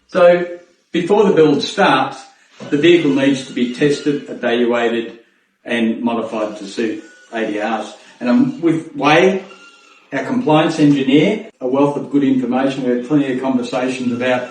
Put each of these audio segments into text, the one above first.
So before the build starts, the vehicle needs to be tested, evaluated and modified to suit ADRs. And I'm with Wade, our compliance engineer, a wealth of good information. We had plenty of conversations about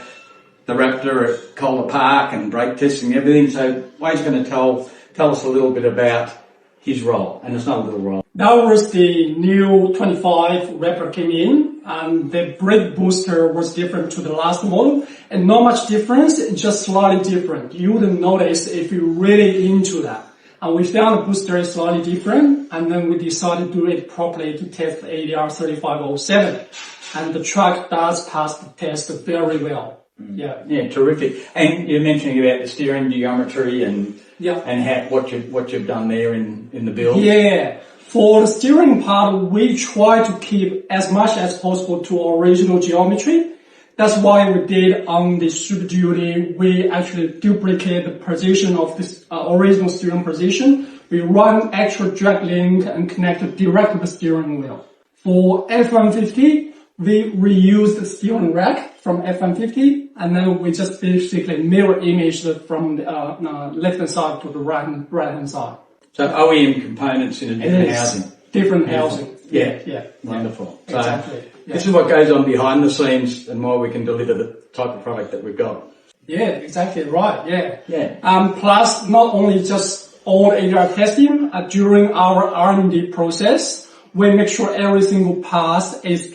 the Raptor at Kohler Park and brake testing and everything. So Wade's going to tell us a little bit about his role, and it's not a little role. That was the new 25 Raptor came in, and the brake booster was different to the last model, and not much difference, just slightly different. You wouldn't notice if you're really into that. And we found the booster is slightly different, and then we decided to do it properly to test the ADR 3507. And the truck does pass the test very well. Yeah, terrific. And you're mentioning about the steering geometry and what you've done there in the build. Yeah, for the steering part, we try to keep as much as possible to original geometry. That's why we did on the Super Duty, we actually duplicate the position of this original steering position. We run extra drag link and connect it directly to the steering wheel. For F-150, we reused the steering rack from F-150, and then we just basically mirror image from the left-hand side to the right-hand side. So OEM components in a different housing. Different housing. Yeah. Wonderful. So exactly. This is what goes on behind the scenes and why we can deliver the type of product that we've got. Yeah, exactly right. Yeah. Plus, not only just all ADR testing, during our R&D process, we make sure every single pass is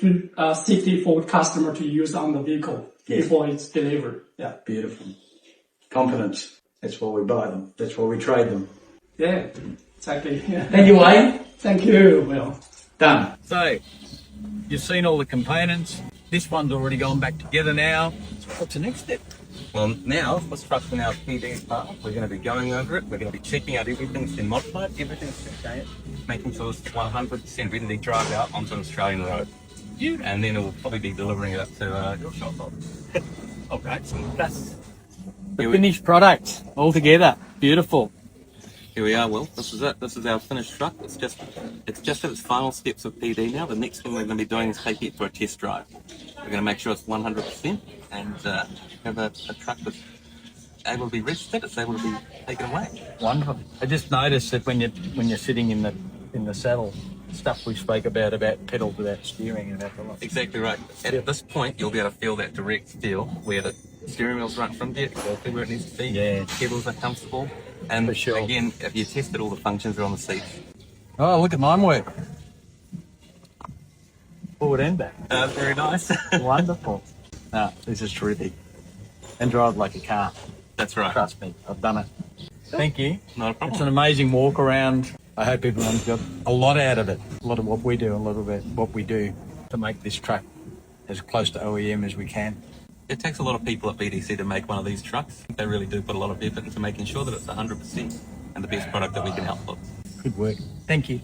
safety for the customer to use on the vehicle before it's delivered. Yeah. Beautiful. Confidence. That's why we buy them. That's why we trade them. Yeah, exactly. Yeah. Thank you, Wayne. Thank you, Will. Done. So, you've seen all the components. This one's already gone back together now. So what's the next step? Well, now, this truck's in our PD part. We're going to be going over it. We're going to be checking out everything's been modified, everything's been changed, making sure it's 100% ready to drive out onto an Australian road. And then we'll probably be delivering it up to your shop. Okay, so that's the finished product all together. Beautiful. Here we are, Will. This is it. This is our finished truck. It's just at its final steps of PD now. The next thing we're going to be doing is taking it for a test drive. We're going to make sure it's 100% and have a truck that's able to be registered. It's able to be taken away. Wonderful. I just noticed that when you're sitting in the saddle, stuff we spoke about pedals without steering and about the lot. Exactly right. At this point, you'll be able to feel that direct feel where the steering wheel's right from there, exactly where it needs to be. Yeah. Pedals are comfortable. And for sure. Again, if you tested, all the functions are on the seats. Oh, look at mine work. Forward and back. Very nice. Wonderful. No, this is terrific. And drive like a car. That's right. Trust me, I've done it. Thank you. Not a problem. It's an amazing walk around. I hope everyone's got a lot out of it. A lot of what we do, a lot of what we do to make this truck as close to OEM as we can. It takes a lot of people at VDC to make one of these trucks. They really do put a lot of effort into making sure that it's 100% and the best product that we can help with. Good work. Thank you.